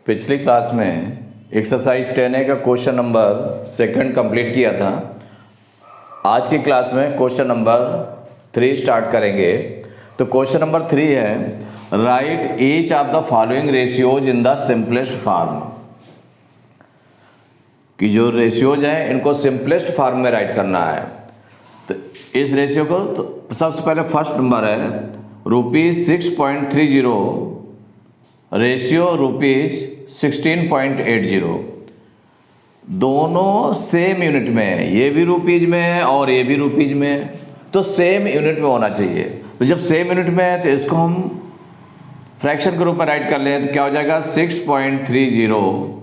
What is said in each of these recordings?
पिछली क्लास में exercise 10A का क्वेश्चन नंबर 2 कंप्लीट किया था। आज की क्लास में क्वेश्चन नंबर 3 स्टार्ट करेंगे। तो क्वेश्चन नंबर 3 है, right each of the following ratios in the simplest form. कि जो रेशियोज हैं इनको सिंपलेस्ट फॉर्म में राइट करना है। तो इस रेशियो को तो सबसे पहले फर्स्ट नंबर है ₹6.30 रेशियो ₹16.80। दोनों सेम यूनिट में है, ये भी रुपीज में है और ये भी रुपीज में है, तो सेम यूनिट में होना चाहिए। तो जब सेम यूनिट में है तो इसको हम फ्रैक्शन के रूप में राइट कर लें तो क्या हो जाएगा 6.30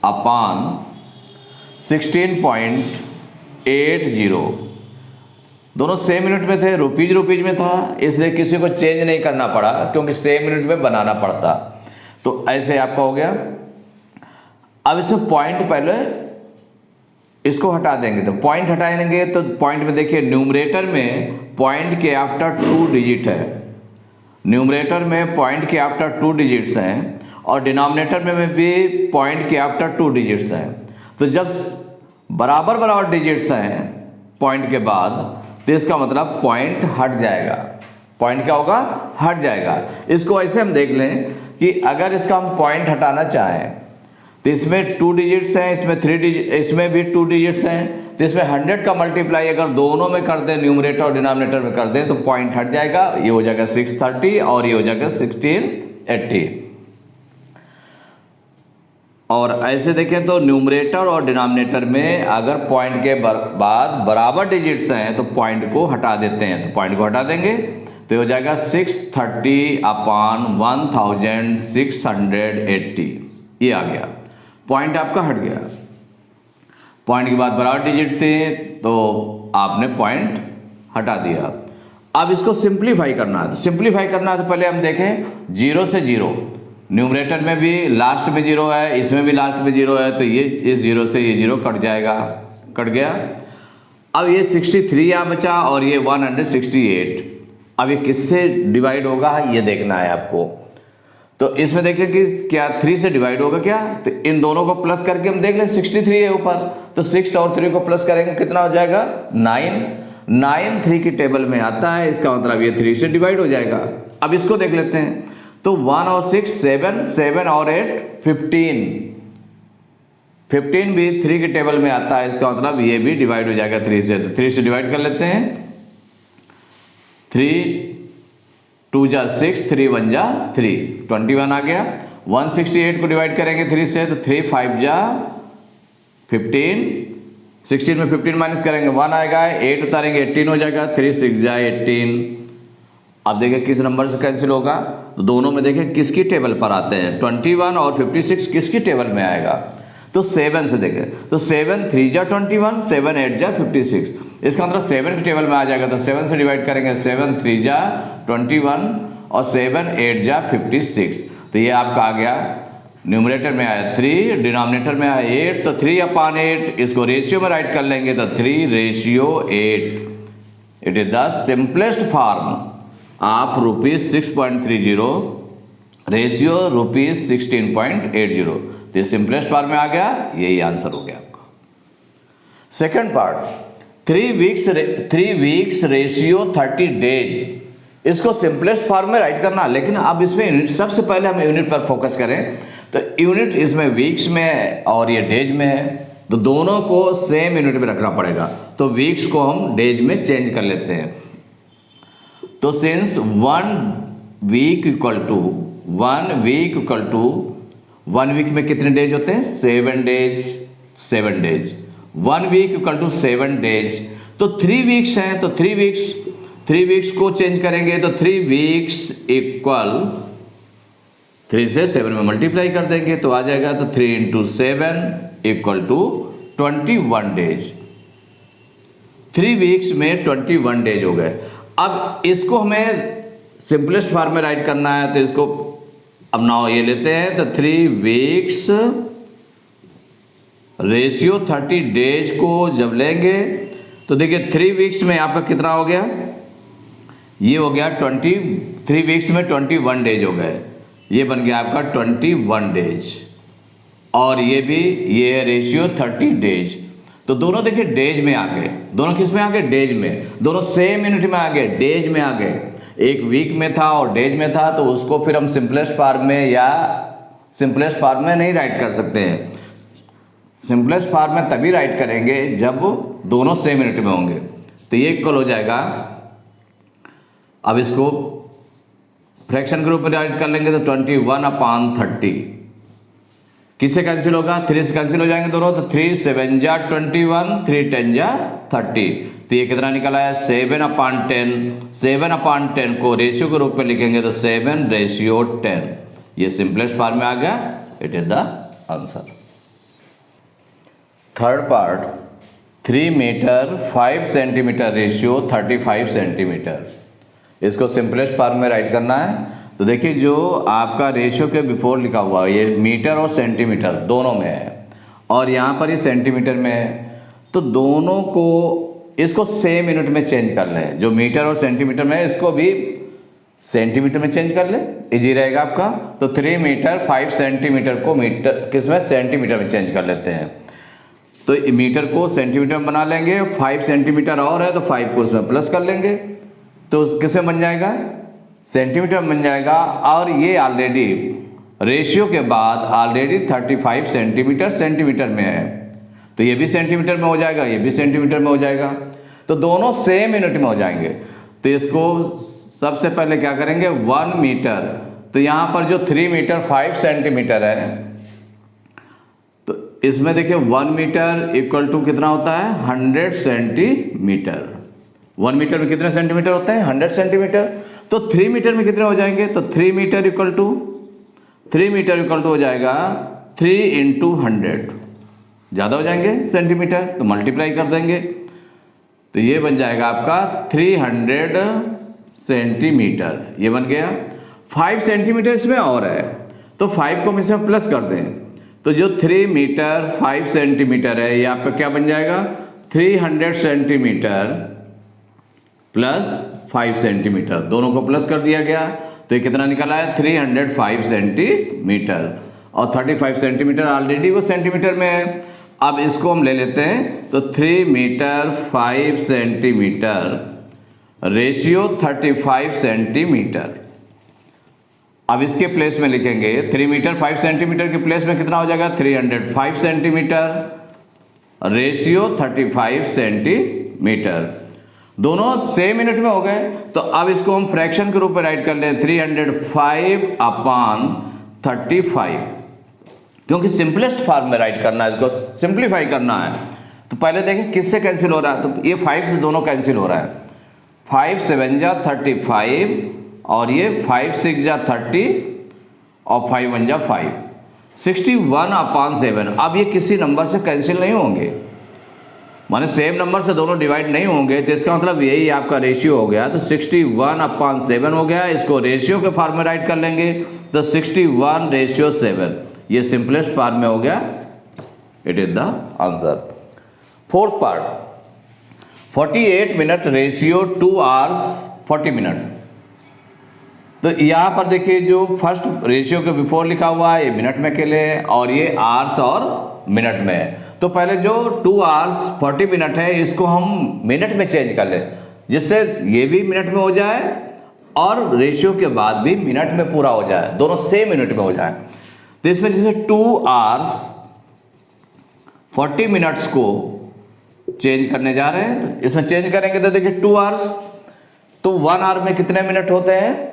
अपान 16.80। दोनों सेम यूनिट में थे, रुपीज में था, इसलिए किसी को चेंज नहीं करना पड़ा क्योंकि सेम यूनिट में बनाना पड़ता। तो ऐसे आपका हो गया। अब इसमें पॉइंट पहले इसको हटा देंगे, तो पॉइंट हटाएंगे तो पॉइंट में देखिए न्यूमरेटर में पॉइंट के आफ्टर 2 डिजिट है। न्यूमरेटर में पॉइंट के आफ्टर 2 डिजिट्स हैं और डिनोमिनेटर में भी पॉइंट के आफ्टर 2 डिजिट्स हैं। तो जब बराबर बराबर डिजिट्स हैं पॉइंट के बाद तो इसका मतलब पॉइंट हट जाएगा। पॉइंट क्या होगा? हट जाएगा। इसको ऐसे हम देख लें कि अगर इसका हम पॉइंट हटाना चाहें तो इसमें 2 डिजिट्स हैं, इसमें 3 डिजिट, इसमें भी 2 डिजिट्स हैं, तो इसमें 100 का मल्टीप्लाई अगर दोनों में कर दें, न्यूमरेटर और डिनोमिनेटर में कर दें, तो पॉइंट हट जाएगा। ये हो जाएगा 630 और ये हो जाएगा 1680। और ऐसे देखें तो न्यूमरेटर और डिनोमिनेटर में अगर पॉइंट के बाद बराबर डिजिट्स हैं तो पॉइंट को हटा देते हैं। तो पॉइंट को हटा देंगे तो हो जाएगा 630 अपान 1680। ये आ गया, पॉइंट आपका हट गया। पॉइंट के बाद बराबर डिजिट थे तो आपने पॉइंट हटा दिया। अब इसको सिंप्लीफाई करना है। तो सिंप्लीफाई करना है तो पहले हम देखें 0 से 0। न्यूमरेटर में भी लास्ट में 0 है, इसमें भी लास्ट में 0 है, तो ये इस 0 से ये 0 कट जाएगा, कट गया। अब ये 63 यहाँ बचा और ये 168। अब ये किससे डिवाइड होगा ये देखना है आपको। तो इसमें देखिए कि क्या 3 से डिवाइड होगा क्या, तो इन दोनों को प्लस करके हम देख लें। 63 है ऊपर, तो 6 और 3 को प्लस करेंगे कितना हो जाएगा 9 3 की टेबल में आता है, इसका मतलब ये 3 से डिवाइड हो जाएगा। अब इसको देख लेते हैं तो 1 और 6 7 और 8 15 भी 3 की टेबल में आता है, इसका मतलब ये भी डिवाइड हो जाएगा 3 से। तो 3 से डिवाइड कर लेते हैं। 3 2 जा 6, 3 1 जा 3, 21 आ गया। 168 को डिवाइड करेंगे 3 से तो 3 5 जा 15, 16 में 15 माइनस करेंगे 1 आएगा, 8 उतारेंगे 18 हो जाएगा, 3 6 जा 18। अब देखिए किस नंबर से कैंसिल होगा, तो दोनों में देखें किसकी टेबल पर आते हैं। 21 और 56 किसकी टेबल में आएगा, तो 7 से देखें तो 7 3 जा 21, 7 8 जा 56, इसका मतलब 7 की टेबल में आ जाएगा। तो 7 से डिवाइड करेंगे 7 3 जा 21 और 7 8 जा 56। तो ये आपका आ गया, न्यूमरेटर में आया 3, डिनोमिनेटर में आया 8, तो 3 अपान 8 इसको रेशियो में राइट कर लेंगे तो 3 ratio 8। It is the simplest form of ₹6.30 ratio ₹16.80। तो ये सिंपलेस्ट फॉर्म में आ गया, यही आंसर हो गया आपका। Second part 3 weeks ratio 30 days. इसको सिंपलेस्ट फॉर्म में राइट करना, लेकिन अब इसमें यूनिट, सबसे पहले हम यूनिट पर फोकस करें। तो यूनिट इसमें वीक्स में है और ये डेज में है, तो दोनों को सेम यूनिट में रखना पड़ेगा। तो वीक्स को हम डेज में चेंज कर लेते हैं। तो since 1 week equal to 1 week में कितने डेज होते हैं 7 days. 1 week equal to 7 days. तो 3 वीक्स हैं, तो 3 वीक्स को चेंज करेंगे तो 3 वीक्स इक्वल 3 से 7 में मल्टीप्लाई कर देंगे तो आ जाएगा, तो 3 × 7 इक्वल टू 21 डेज। 3 वीक्स में 21 डेज हो गए। अब इसको हमें सिंपलेस्ट फॉर्म में राइट करना है, तो इसको अब नाउ ये लेते हैं तो 3 वीक्स रेशियो 30 डेज को जब लेंगे तो देखिए 3 वीक्स में यहाँ पर कितना हो गया, ये हो गया 3 वीक्स में 21 डेज हो गए, ये बन गया आपका 21 डेज। और ये भी, ये है रेशियो 30 डेज। तो दोनों देखिए डेज में आ गए, दोनों किस में आ गए, डेज में, दोनों सेम यूनिट में आ गए, डेज में आ गए। एक वीक में था और डेज में था, तो उसको फिर हम सिंपलेस्ट फॉर्म में या सिंपलेस्ट फॉर्म में नहीं राइट कर सकते हैं। सिंपलेस्ट फॉर्म में तभी राइट करेंगे जब दोनों सेम यूनिट में होंगे। तो ये इक्वल हो जाएगा, अब इसको फ्रैक्शन के रूप में राइट कर लेंगे तो 21/30 किससे कैंसिल होगा, 3 से कैंसिल हो जाएंगे दोनों, तो 3 7 जा 21, 3 10 जा 30। तो ये कितना निकल आया 7/10। 7/10 को रेशियो के रूप में लिखेंगे तो 7/10। ये सिंपलेस्ट फॉर्म में आ गया, it is the answer. Third part, 3 metre 5 centimetre ratio 35 centimetre. इसको सिंपलेस्ट फॉर्म में राइट करना है। तो देखिए जो आपका रेशियो के बिफोर लिखा हुआ है ये मीटर और सेंटीमीटर दोनों में है, और यहाँ पर ये सेंटीमीटर में है, तो दोनों को इसको सेम यूनिट में चेंज कर लें। जो मीटर और सेंटीमीटर में है इसको भी सेंटीमीटर में चेंज कर ले, इजी रहेगा आपका। तो 3 मीटर 5 सेंटीमीटर को मीटर किसमें, सेंटीमीटर में चेंज कर लेते हैं। तो मीटर को सेंटीमीटर में बना लेंगे, 5 सेंटीमीटर और है तो 5 को उसमें प्लस कर लेंगे, तो किसमें बन जाएगा, सेंटीमीटर में बन जाएगा। और ये ऑलरेडी रेशियो के बाद ऑलरेडी 35 सेंटीमीटर सेंटीमीटर में है, तो ये भी सेंटीमीटर में हो जाएगा, ये भी सेंटीमीटर में हो जाएगा, तो दोनों सेम यूनिट में हो जाएंगे। तो इसको सबसे पहले क्या करेंगे, 1 मीटर, तो यहाँ पर जो 3 मीटर 5 सेंटीमीटर है, तो इसमें देखिए 1 मीटर इक्वल टू कितना होता है, 100 सेंटीमीटर। 1 मीटर में कितने सेंटीमीटर होते हैं, 100 सेंटीमीटर। तो 3 मीटर में कितने हो जाएंगे, तो 3 मीटर इक्वल टू हो जाएगा 3 × 100, ज़्यादा हो जाएंगे सेंटीमीटर, तो मल्टीप्लाई कर देंगे, तो ये बन जाएगा आपका 300 सेंटीमीटर, ये बन गया। 5 सेंटीमीटर इसमें और है, तो 5 को हम इसमें प्लस कर दें, तो जो 3 मीटर 5 सेंटीमीटर है ये आपका क्या बन जाएगा, 300 सेंटीमीटर प्लस 5 सेंटीमीटर, दोनों को प्लस कर दिया गया, तो ये कितना निकला है 305 सेंटीमीटर, और 35 सेंटीमीटर ऑलरेडी वो सेंटीमीटर में है। अब इसको हम ले लेते हैं, तो 3 मीटर 5 सेंटीमीटर रेशियो 35 सेंटीमीटर। अब इसके प्लेस में लिखेंगे 3 मीटर 5 सेंटीमीटर के प्लेस में कितना हो जाएगा, 305 सेंटीमीटर रेशियो 35 सेंटीमीटर, दोनों सेम यूनिट में हो गए। तो अब इसको हम फ्रैक्शन के रूप में राइट कर लें, 305/35, क्योंकि सिंपलेस्ट फॉर्म में राइट करना है, इसको सिंप्लीफाई करना है। तो पहले देखें किससे कैंसिल हो रहा है, तो ये 5 से दोनों कैंसिल हो रहा है, 5 7 जा 35, और ये 5 6 जा 30, और 5 1 जा 5, 61/7। अब ये किसी नंबर से कैंसिल नहीं होंगे, माने सेम नंबर से दोनों डिवाइड नहीं होंगे, तो इसका मतलब यही आपका रेशियो हो गया। तो 61/7 हो गया, इसको रेशियो के फॉर्म में राइट कर लेंगे, तो 61/7, ये सिंपलेस्ट फॉर्म में हो गया, it is the answer. Fourth part, 48 minute ratio 2 hours 40 minute. तो यहाँ पर देखिए जो फर्स्ट रेशियो के बिफोर लिखा हुआ है ये मिनट में के लिए, और ये आवर्स और मिनट में है। तो पहले जो 2 hours 40 मिनट है इसको हम मिनट में चेंज कर लें, जिससे ये भी मिनट में हो जाए और रेशियो के बाद भी मिनट में पूरा हो जाए, दोनों सेम मिनट में हो जाए। तो इसमें जैसे 2 hours 40 मिनट्स को चेंज करने जा रहे हैं, तो इसमें चेंज करेंगे तो देखिए 2 hours, तो 1 hour में कितने मिनट होते हैं,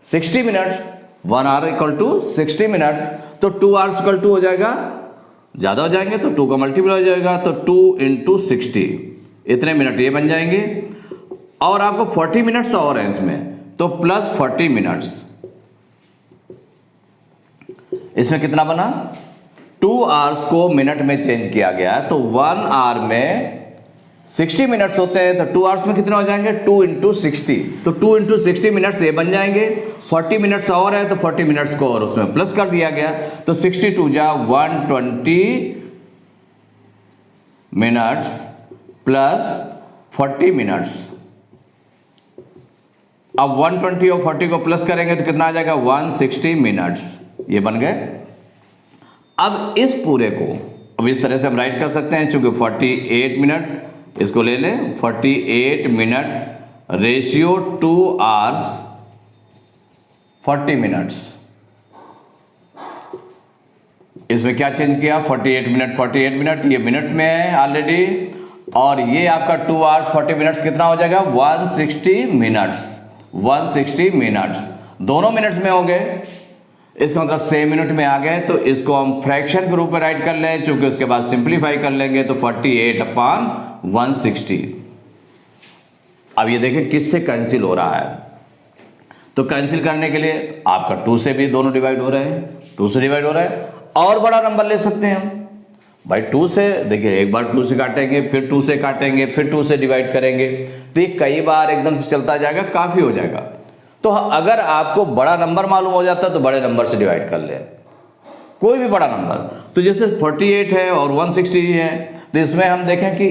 60 minutes, 1 hour equal to 60 minutes, तो 2 hours इक्वल टू हो जाएगा, ज़्यादा हो जाएंगे तो 2 का मल्टीपल हो जाएगा, तो 2 × 60, इतने मिनट ये बन जाएंगे। और आपको 40 मिनट्स और हैं इसमें, तो प्लस 40 मिनट्स, इसमें कितना बना, 2 hours को मिनट में चेंज किया गया है। तो 1 hour में 60 मिनट्स होते हैं, तो 2 hours में कितने हो जाएंगे, 2 × 60, तो 2 × 60 मिनट्स ये बन जाएंगे। 40 मिनट्स और है तो 40 मिनट्स को और उसमें प्लस कर दिया गया, तो 62 जा 120 मिनट्स प्लस 40 मिनट्स। अब 120 और 40 को प्लस करेंगे तो कितना आ जाएगा, 160 मिनट्स, ये बन गए। अब इस पूरे को अब इस तरह से हम राइट कर सकते हैं, चूंकि 48 मिनट इसको ले लें, 48 मिनट रेशियो 2 आवर्स 40 मिनट्स। इसमें क्या चेंज किया, 48 मिनट ये मिनट में है ऑलरेडी, और ये आपका 2 आवर्स 40 मिनट्स कितना हो जाएगा, 160 मिनट्स, दोनों मिनट्स में हो गए। इसका मतलब सेम मिनट में आ गए, तो इसको हम फ्रैक्शन के रूप में राइट कर लें, चूंकि उसके बाद सिंप्लीफाई कर लेंगे तो 48/160। अब ये देखें किससे कैंसिल हो रहा है, तो कैंसिल करने के लिए आपका 2 से भी दोनों डिवाइड हो रहे हैं, 2 से डिवाइड हो रहा है, और बड़ा नंबर ले सकते हैं हम भाई 2 से। देखिए एक बार 2 से काटेंगे, फिर 2 से काटेंगे, फिर 2 से डिवाइड करेंगे, तो ये कई बार एकदम से चलता जाएगा, काफ़ी हो जाएगा। तो अगर आपको बड़ा नंबर मालूम हो जाता है तो बड़े नंबर से डिवाइड कर ले, कोई भी बड़ा नंबर। तो जैसे 48 है और 160 है, तो इसमें हम देखें कि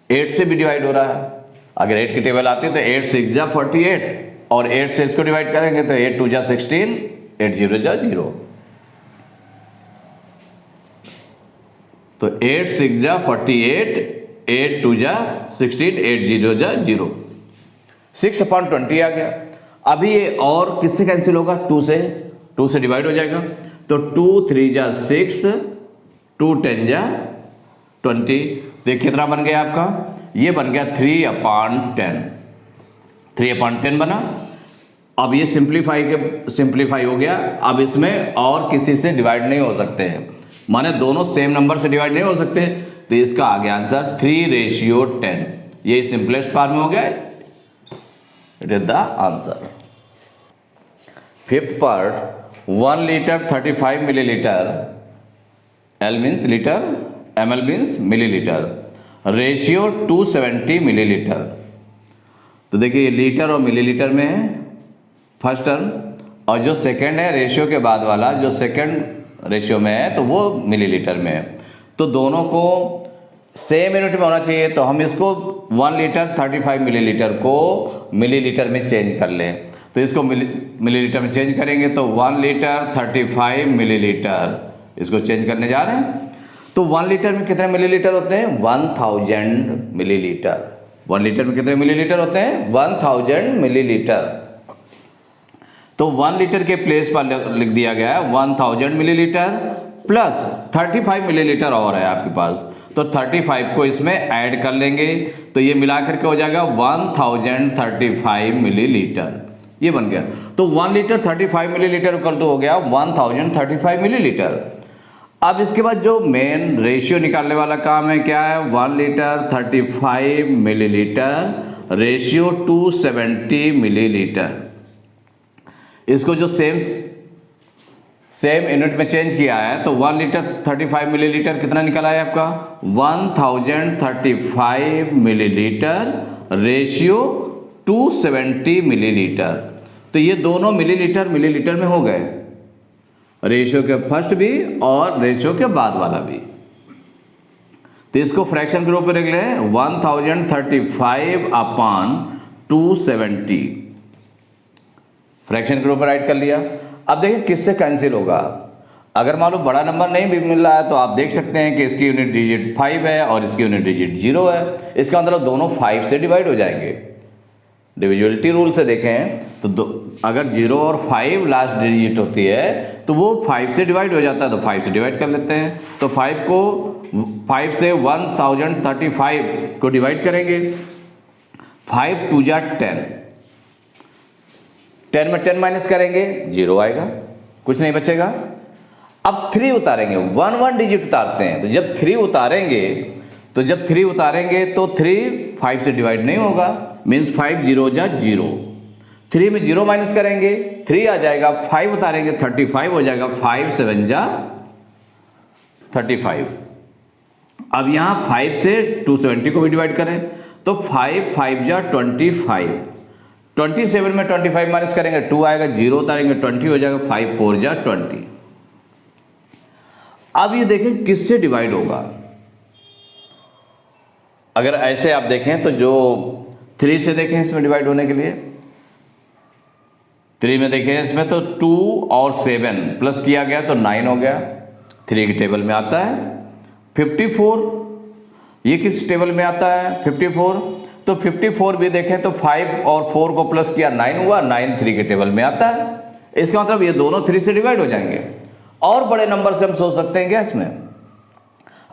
8 से भी डिवाइड हो रहा है। अगर 8 की टेबल आती है तो 8 6 जा 48, और 8 से इसको डिवाइड करेंगे तो 8 2 जा 16, 8 0 जा 0, तो 8 6 जा 48, 8 2 जा 16, 8 0 जा 0, 6/20 आ गया। अभी ये और किससे कैंसिल होगा, 2 से डिवाइड हो जाएगा, तो 2 3 जा 6, 2 10 जा 20, तो कितना बन गया आपका, ये बन गया 3/10 बना। अब ये सिंप्लीफाई हो गया। अब इसमें और किसी से डिवाइड नहीं हो सकते हैं, माने दोनों सेम नंबर से डिवाइड नहीं हो सकते, तो इसका आ गया आंसर 3/10। ये सिंपलेस्ट फॉर्म में हो गया, it is the answer. Fifth part, 1 litre 35 millilitre, L means litre, ml means millilitre, ratio 270 millilitre. तो देखिए लीटर और मिलीलीटर में है फर्स्ट टर्म, और जो सेकंड है रेशियो के बाद वाला, जो सेकंड रेशियो में है तो वो मिलीलीटर में है। तो दोनों को सेम यूनिट में होना चाहिए, तो हम इसको 1 लीटर 35 मिलीलीटर को मिलीलीटर में चेंज कर लें। तो इसको मिलीलीटर में चेंज करेंगे तो 1 लीटर 35 मिलीलीटर, इसको चेंज करने जा रहे हैं। तो 1 लीटर में कितने मिलीलीटर होते हैं, 1000 मिलीलीटर। 1 लीटर में कितने मिलीलीटर होते हैं, 1000 मिलीलीटर। तो 1 लीटर के प्लेस पर लिख दिया गया है 1000 मिलीलीटर प्लस 35 मिलीलीटर और है आपके पास, तो 35 को इसमें ऐड कर लेंगे, तो ये मिलाकर के हो जाएगा 1035 मिलीलीटर, ये बन गया। तो 1 लीटर 35 मिलीलीटर इक्वल टू हो गया 1035 मिलीलीटर। अब इसके बाद जो मेन रेशियो निकालने वाला काम है क्या है, 1 लीटर 35 मिलीलीटर रेशियो 270 मिलीलीटर। इसको जो सेम यूनिट में चेंज किया है, तो 1 लीटर 35 मिलीलीटर कितना निकला है आपका, 1035 मिलीलीटर रेशियो 270 मिलीलीटर। तो ये दोनों मिलीलीटर में हो गए, रेशियो के फर्स्ट भी और रेशियो के बाद वाला भी। तो इसको फ्रैक्शन के रूप में लिख लें 1035/270, फ्रैक्शन के रूप में राइट कर लिया। अब देखिए किससे कैंसिल होगा, अगर मान लो बड़ा नंबर नहीं भी मिल रहा है तो आप देख सकते हैं कि इसकी यूनिट डिजिट 5 है और इसकी यूनिट डिजिट 0 है, इसका मतलब दोनों 5 से डिवाइड हो जाएंगे। डिविजिबिलिटी रूल से देखें तो अगर 0 और 5 लास्ट डिजिट होती है तो वो 5 से डिवाइड हो जाता है, तो 5 से डिवाइड कर लेते हैं। तो 5 से 1035 को डिवाइड करेंगे, 5 2 जा 10, 10 में 10 माइनस करेंगे 0 आएगा, कुछ नहीं बचेगा। अब 3 उतारेंगे, 1 डिजिट उतारते हैं, तो जब 3 उतारेंगे तो 3 5 से डिवाइड नहीं होगा, मीन्स 5 0 जा 0, 3 में 0 माइनस करेंगे 3 आ जाएगा, 5 उतारेंगे 35 हो जाएगा, 5 7 जा 35। अब यहाँ 5 से 270 को भी डिवाइड करें तो 5 5 जा 25, 27 में 25 माइनस करेंगे 2 आएगा, 0 उतारेंगे 20 हो जाएगा, 5 4 जा 20। अब ये देखें किससे डिवाइड होगा, अगर ऐसे आप देखें तो जो 3 से देखें इसमें डिवाइड होने के लिए 3 में देखिए इसमें तो 2 और 7 प्लस किया गया तो 9 हो गया, 3 की टेबल में आता है। 54 ये किस टेबल में आता है? 54, तो 54 भी देखें तो 5 और 4 को प्लस किया 9 हुआ, 9 3 के टेबल में आता है। इसका मतलब ये दोनों 3 से डिवाइड हो जाएंगे। और बड़े नंबर से हम सोच सकते हैं क्या इसमें?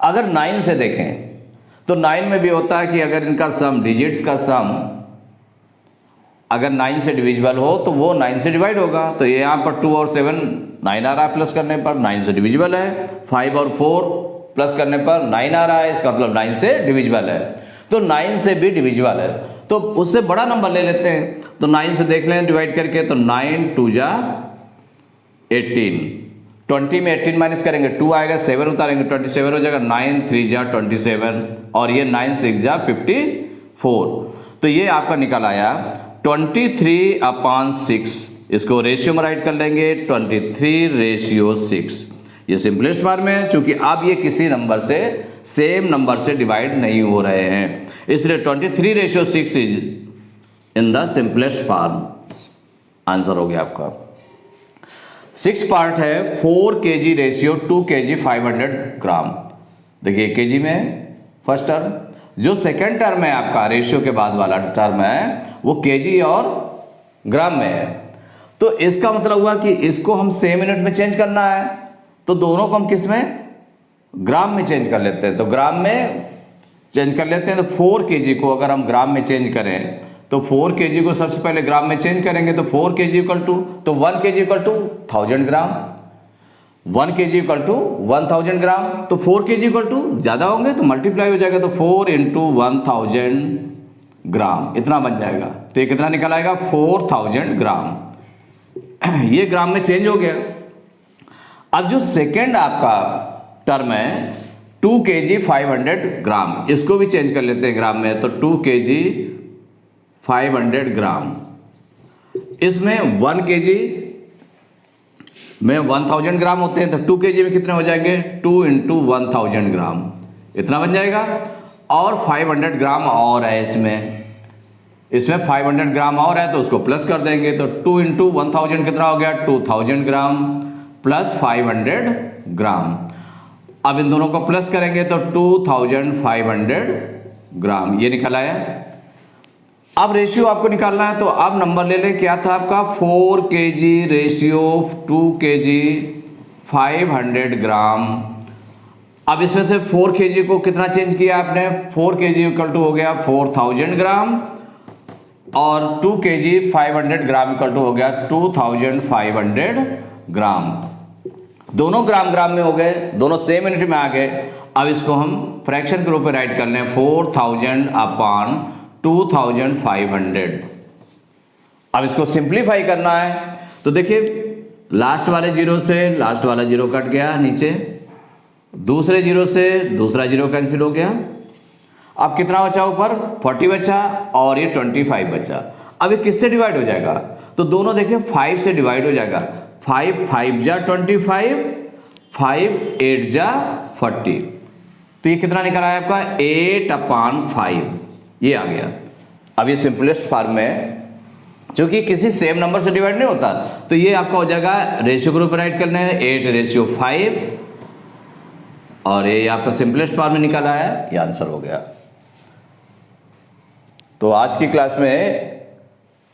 अगर 9 से देखें तो 9 में भी होता है कि अगर इनका सम, डिजिट्स का सम अगर 9 से डिविजिबल हो तो वो 9 से डिवाइड होगा। तो ये यहाँ पर 2 और 7 9 आ रहा है, प्लस करने पर 9 से डिविजिबल है। 5 और 4 प्लस करने पर 9 आ रहा है, इसका मतलब 9 से डिविजिबल है। तो 9 से भी डिविजिबल है, तो उससे बड़ा नंबर ले लेते हैं। तो 9 से देख लें डिवाइड करके, तो 9 2 जा 18, 20 में 18 माइनस करेंगे 2 आएगा, 7 उतारेंगे 27 हो जाएगा, 9 3 जा 27 और ये 9 6 जा 54। तो ये आपका निकल आया 23/6। इसको रेशियो में राइट कर लेंगे 23/6। ये सिंपलेस्ट फॉर्म में है, चूंकि अब ये किसी नंबर से, सेम नंबर से डिवाइड नहीं हो रहे हैं, इसलिए 23/6 is in the simplest form. Answer हो गया आपका। 6 पार्ट है 4 kg रेशियो 2 kg 500 ग्राम। देखिए kg में फर्स्ट टर्म, जो सेकेंड टर्म है आपका रेशियो के बाद वाला टर्म है वो kg और ग्राम में है। तो इसका मतलब हुआ कि इसको हम सेम यूनिट में चेंज करना है, तो दोनों को हम किस में? ग्राम में चेंज कर लेते हैं। तो ग्राम में चेंज कर लेते हैं। तो 4 kg को अगर हम ग्राम में चेंज करें तो 4 kg को सबसे पहले ग्राम में चेंज करेंगे, तो 4 kg इक्वल टू, तो 1 kg equal to 1000 gram, 1 kg equal to 1000 gram. तो 4 kg इक्वल टू ज़्यादा होंगे तो मल्टीप्लाई हो जाएगा, तो 4 इंटू 1000 ग्राम इतना बन जाएगा। तो ये कितना निकल आएगा? 4000 ग्राम। ये ग्राम में चेंज हो गया। अब जो सेकेंड आपका टर्म है 2 kg 500 ग्राम, इसको भी चेंज कर लेते हैं ग्राम में। तो 2 kg 500 ग्राम, इसमें 1 kg में 1000 ग्राम होते हैं, तो 2 kg में कितने हो जाएंगे? 2 इंटू 1000 ग्राम इतना बन जाएगा। और 500 ग्राम और है इसमें 500 ग्राम और है, तो उसको प्लस कर देंगे। तो 2 इंटू 1000 कितना हो गया? 2000 ग्राम प्लस 500 ग्राम। अब इन दोनों को प्लस करेंगे तो 2500 ग्राम ये निकल आया। अब रेशियो आपको निकालना है, तो अब नंबर ले लें। क्या था आपका? 4 kg रेशियो 2 kg 500 ग्राम। अब इसमें से 4 kg को कितना चेंज किया आपने? 4 kg इक्वल टू हो गया 4000 ग्राम और 2 kg 500 ग्राम इक्वल टू हो गया 2500 ग्राम। दोनों ग्राम ग्राम में हो गए, दोनों सेम यूनिट में आ गए। अब इसको हम फ्रैक्शन के रूप में राइट कर लें, 4000 अपॉन 2500। अब इसको सिंप्लीफाई करना है, तो देखिए लास्ट वाले जीरो से लास्ट वाला जीरो कट गया नीचे, दूसरे जीरो से दूसरा जीरो कैंसिल हो गया। अब कितना बचा ऊपर? 40 बचा और ये 25 बचा। अब ये किससे डिवाइड हो जाएगा? तो दोनों देखिए 5 से डिवाइड हो जाएगा। 5 5 जा 25, 5 8 जा 40। तो ये कितना निकल आया आपका? 8/5 ये आ गया। अब ये सिंपलेस्ट फॉर्म में, क्योंकि किसी सेम नंबर से डिवाइड नहीं होता, तो ये आपका हो जाएगा रेशियो ग्रुप राइट करने हैं 8/5 और ये आपका सिंपलेस्ट फॉर्म में निकला है, ये आंसर हो गया। तो आज की क्लास में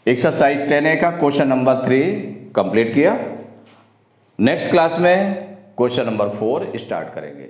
एक्सरसाइज 10A का क्वेश्चन नंबर 3 कंप्लीट किया। नेक्स्ट क्लास में क्वेश्चन नंबर 4 स्टार्ट करेंगे।